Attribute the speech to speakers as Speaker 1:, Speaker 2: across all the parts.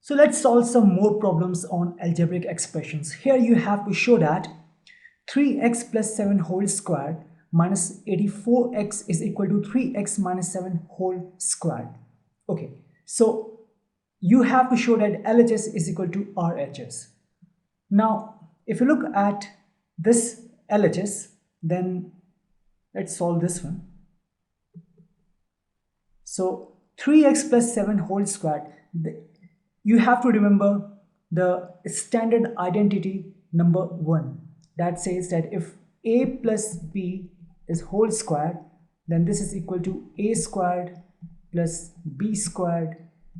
Speaker 1: So let's solve some more problems on algebraic expressions. Here you have to show that 3x plus 7 whole squared minus 84x is equal to 3x minus 7 whole squared. Okay, so you have to show that LHS is equal to RHS. Now, if you look at this LHS, then let's solve this one. So 3x plus 7 whole squared, you have to remember the standard identity number 1 that says that if a plus b is whole squared, then this is equal to a squared plus b squared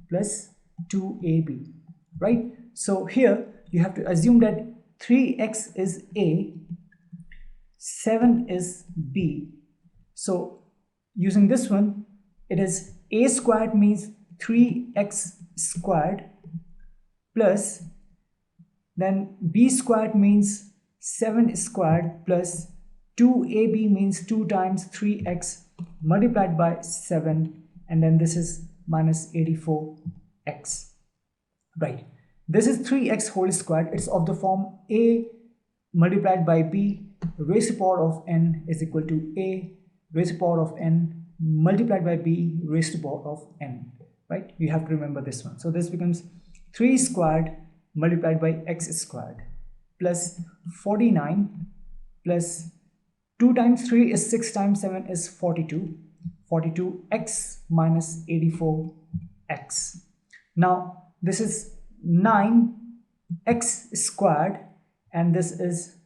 Speaker 1: plus 2ab, right? So here you have to assume that 3x is a, 7 is b. So using this one, it is a squared means 3x squared plus then b squared means 7 squared plus 2ab means 2 times 3x multiplied by 7, and then this is minus 84x, right? This is 3x whole squared. It's of the form a multiplied by b raised to the power of n is equal to a raised to the power of n multiplied by b raised to the power of n, right? You have to remember this one. So this becomes 3 squared multiplied by x squared plus 49 plus 2 times 3 is 6 times 7 is 42, 42x minus 84x. Now this is 9x squared, and this is,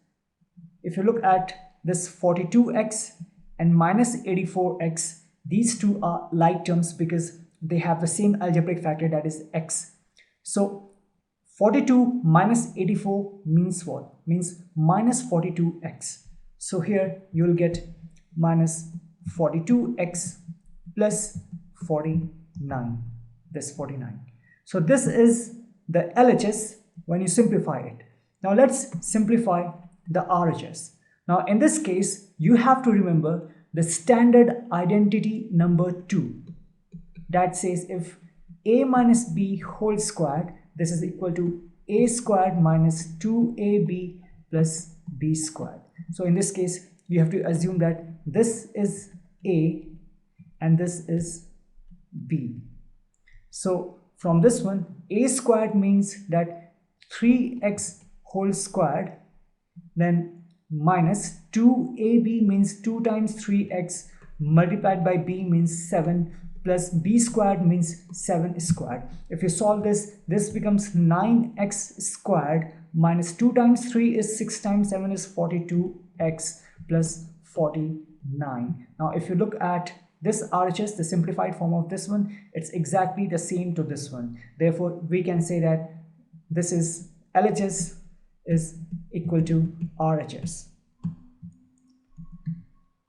Speaker 1: if you look at this 42x and minus 84x, these two are like terms because they have the same algebraic factor, that is x. So 42 minus 84 means what? Means minus 42x. So here you will get minus 42x plus 49, this 49. So this is the LHS when you simplify it. Now let's simplify the RHS. Now in this case, you have to remember the standard identity number 2 that says if a minus b whole squared, this is equal to a squared minus 2ab plus b squared. So in this case, you have to assume that this is a and this is b. So from this one, a squared means that 3x whole squared, then minus 2ab means 2 times 3x multiplied by b means 7 plus b squared means 7 squared. If you solve this, this becomes 9x squared minus 2 times 3 is 6 times 7 is 42x plus 49. Now if you look at this RHS, the simplified form of this one, it's exactly the same to this one. Therefore, we can say that this is LHS is equal to RHS.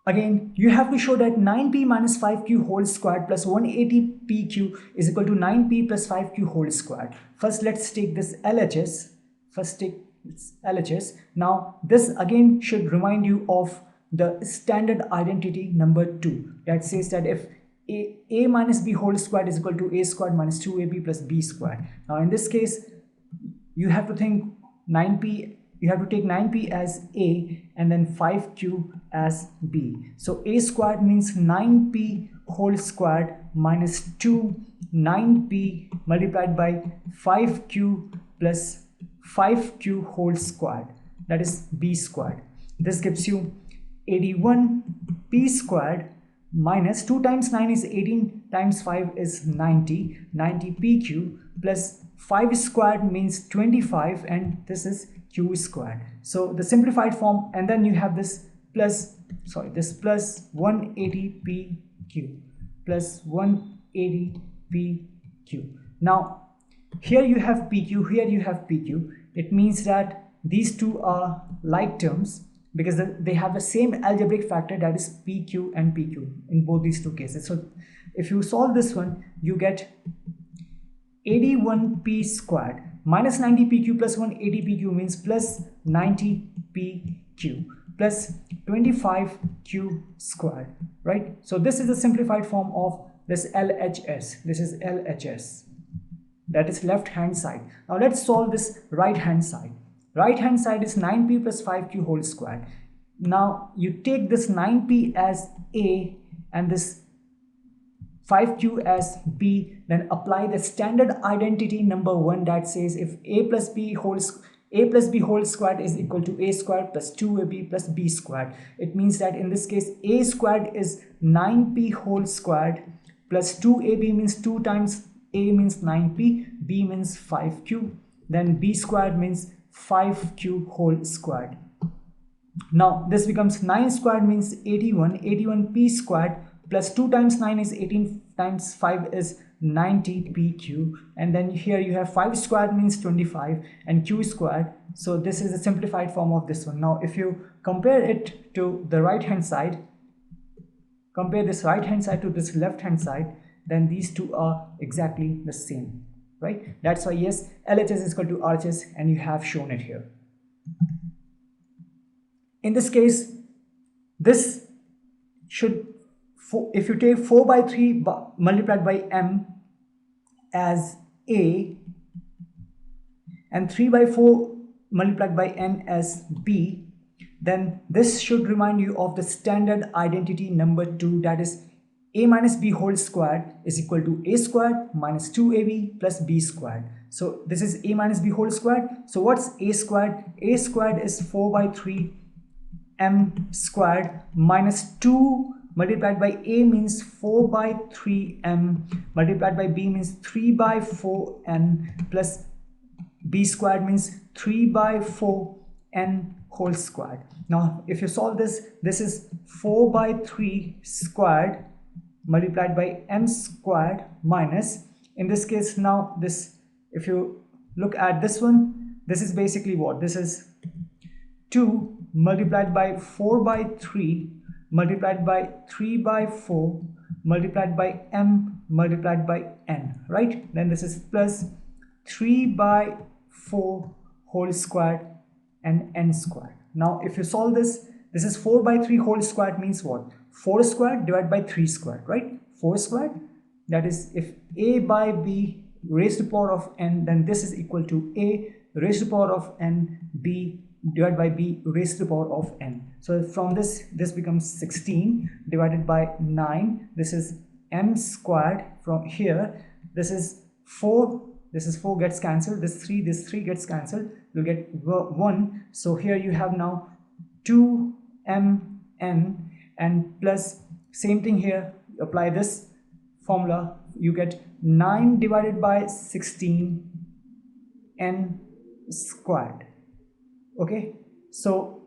Speaker 1: Again, you have to show that 9p minus 5q whole squared plus 180pq is equal to 9p plus 5q whole squared. First, let's take this LHS. First, take this LHS. Now, this again should remind you of the standard identity number 2 that says that if a minus b whole squared is equal to a squared minus 2ab plus b squared. Now, in this case, you have to think 9p. You have to take 9p as a and then 5q as b. So a squared means 9p whole squared minus 2 9p multiplied by 5q plus 5q whole squared, that is b squared. This gives you 81p squared minus 2 times 9 is 18 times 5 is 90, 90pq plus 5 squared means 25, and this is q squared. So the simplified form, and then you have this plus 180pq plus 180pq. Now here you have pq, here you have pq. It means that these two are like terms because they have the same algebraic factor, that is pq and pq in both these two cases. So if you solve this one, you get 81p squared minus 90pq plus 180pq means plus 90pq plus 25q squared, right? So this is the simplified form of this LHS. This is LHS. that is left hand side. Now let's solve this right hand side. Right hand side is 9p plus 5q whole squared. Now you take this 9p as a and this 5q as b, then apply the standard identity number 1 that says if a plus b whole squared is equal to a squared plus 2ab plus b squared. It means that in this case a squared is 9p whole squared plus 2ab means 2 times a means 9p, b means 5q, then b squared means 5q whole squared. Now this becomes 9 squared means 81p squared plus 2 times 9 is 18 times 5 is 90pq, and then here you have 5 squared means 25 and q squared. So this is a simplified form of this one. Now if you compare it to the right hand side, compare this right hand side to this left hand side, then these two are exactly the same, right? That's why yes, LHS is equal to RHS, and you have shown it here. In this case, this should, if you take 4 by 3 multiplied by m as a and 3 by 4 multiplied by n as b, then this should remind you of the standard identity number 2, that is a minus b whole squared is equal to a squared minus 2ab plus b squared. So this is a minus b whole squared. So what's a squared? A squared is 4 by 3 m squared minus 2 multiplied by a means 4 by 3m multiplied by b means 3 by 4n plus b squared means 3 by 4n whole squared. Now if you solve this, this is 4 by 3 squared multiplied by m squared minus, in this case now this, if you look at this one, this is basically what? This is 2 multiplied by 4 by 3 multiplied by 3 by 4 multiplied by m multiplied by n, right? Then this is plus 3 by 4 whole squared and n squared. Now if you solve this, this is 4 by 3 whole squared means what? 4 squared divided by 3 squared, right? 4 squared, that is if a by b raised to the power of n, then this is equal to a raised to the power of n b divided by b raised to the power of n. So from this becomes 16 divided by 9. This is m squared. From here, this is 4 gets cancelled, this 3 gets cancelled, you'll get 1. So here you have now 2mn and plus same thing here, apply this formula, you get 9 divided by 16 n squared. Okay, so,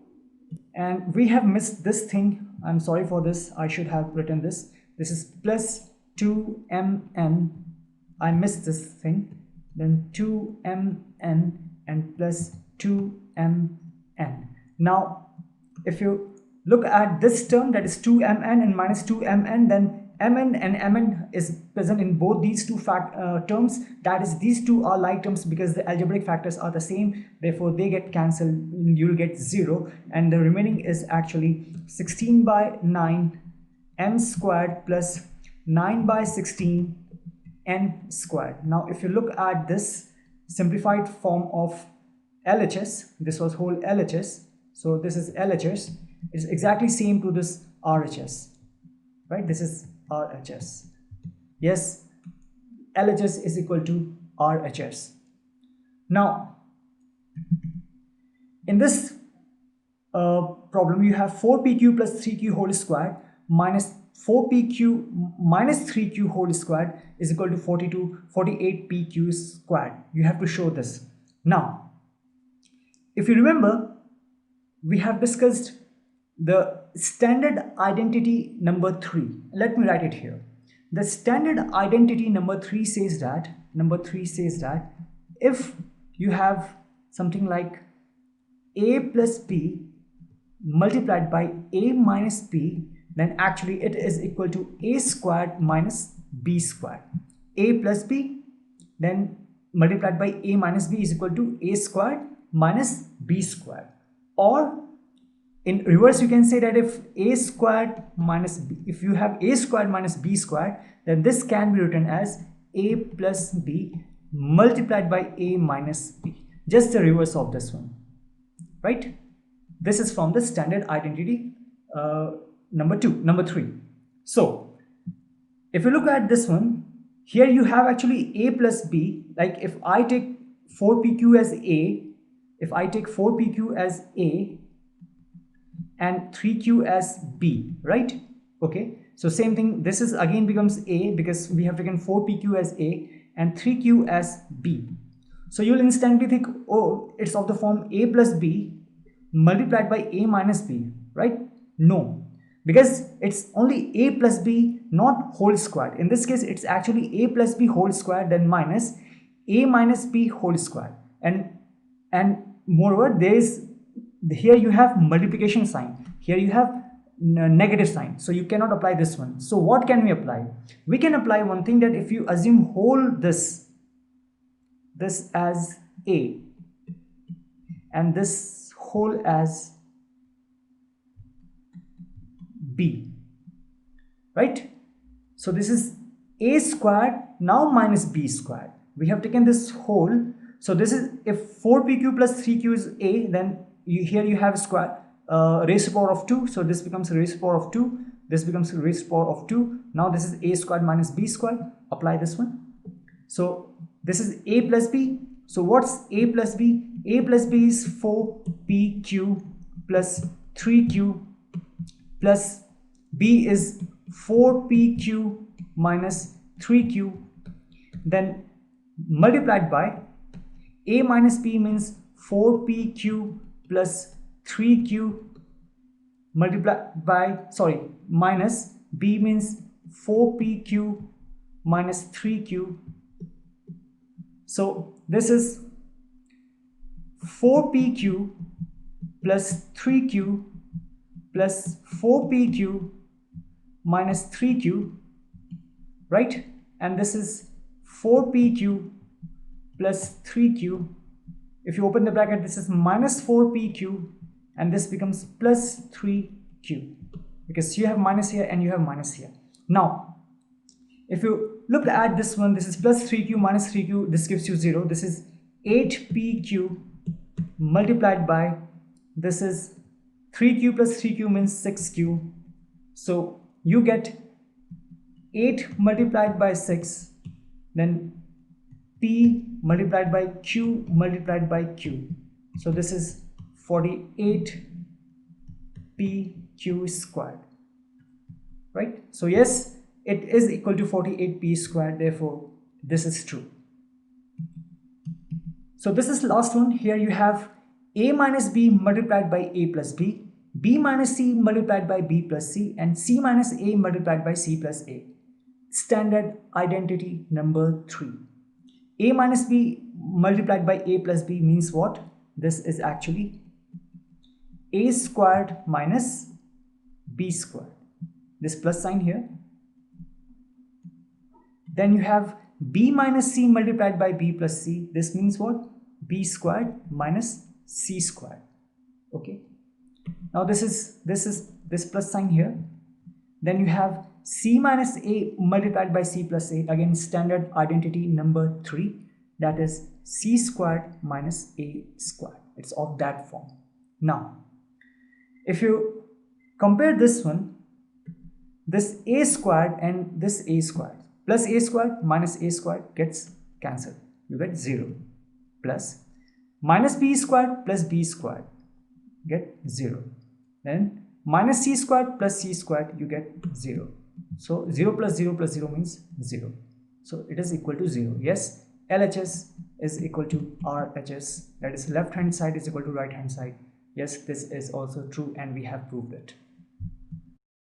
Speaker 1: and we have missed this thing, I'm sorry for this, I should have written this. This is plus 2mn, I missed this thing, then 2mn and plus 2mn. Now if you look at this term, that is 2mn and minus 2mn, then mn and mn is present in both these two terms, that is these two are like terms because the algebraic factors are the same, therefore they get cancelled, you'll get 0, and the remaining is actually 16 by 9 m squared plus 9 by 16 n squared. Now if you look at this simplified form of LHS, this was whole LHS, so this is LHS, it's exactly same to this RHS, right? This is RHS. Yes, LHS is equal to RHS. Now in this problem you have 4pq plus 3q whole squared minus 4pq minus 3q whole squared is equal to 48pq squared. You have to show this. Now if you remember, we have discussed the standard identity number 3. Let me write it here. The standard identity number 3 says that if you have something like a plus b multiplied by a minus b, then actually it is equal to a squared minus b squared. A plus b then multiplied by a minus b is equal to a squared minus b squared. Or in reverse, you can say that if a squared minus b, if you have a squared minus b squared, then this can be written as a plus b multiplied by a minus b. Just the reverse of this one, right? This is from the standard identity number 3. So if you look at this one, here you have actually a plus b. Like if I take 4pq as a, if I take 4pq as a and 3q as b, right? Okay, so same thing, this is again becomes a because we have taken 4pq as a and 3q as b. So you'll instantly think, oh, it's of the form a plus b multiplied by a minus b, right? No, because it's only a plus b, not whole squared. In this case, it's actually a plus b whole squared then minus a minus b whole squared. And moreover, there is, here you have multiplication sign, here you have negative sign, so you cannot apply this one. So what can we apply? We can apply one thing, that if you assume whole this as a and this whole as b, right? So this is a squared now minus b squared. We have taken this whole, so this is, if 4pq plus 3q is a, then here you have square raised to power of 2, so this becomes raised to power of 2, this becomes raised to power of 2. Now this is a squared minus b squared. Apply this one. So this is a plus b. So what's a plus b? A plus b is 4pq plus 3q plus b is 4pq minus 3q, then multiplied by a minus b means 4pq plus 3q multiplied by, minus b means 4pq minus 3q. So this is 4pq plus 3q plus 4pq minus 3q, right? And this is 4pq plus 3q. If you open the bracket, this is minus 4pq and this becomes plus 3q, because you have minus here and you have minus here. Now if you look at this one, this is plus 3q minus 3q, this gives you 0. This is 8pq multiplied by, this is 3q plus 3q means 6q. So you get 8 multiplied by 6, then p multiplied by q multiplied by q. So this is 48 pq squared, right? So yes, it is equal to 48 p squared, therefore this is true. So this is last one. Here you have a minus b multiplied by a plus b, b minus c multiplied by b plus c, and c minus a multiplied by c plus a. Standard identity number 3. A minus b multiplied by a plus b means what? This is actually a squared minus b squared. This plus sign here. Then you have b minus c multiplied by b plus c. This means what? B squared minus c squared. Okay. Now this is this plus sign here. Then you have c minus a multiplied by c plus a. Again, standard identity number 3. That is c squared minus a squared. It's of that form. Now, if you compare this one, this a squared and this a squared, plus a squared minus a squared gets cancelled. You get 0. Plus minus b squared plus b squared, get 0. Then minus c squared plus c squared, you get 0. So 0 plus 0 plus 0 means 0. So it is equal to 0. Yes, LHS is equal to RHS. That is, left hand side is equal to right hand side. Yes, this is also true and we have proved it.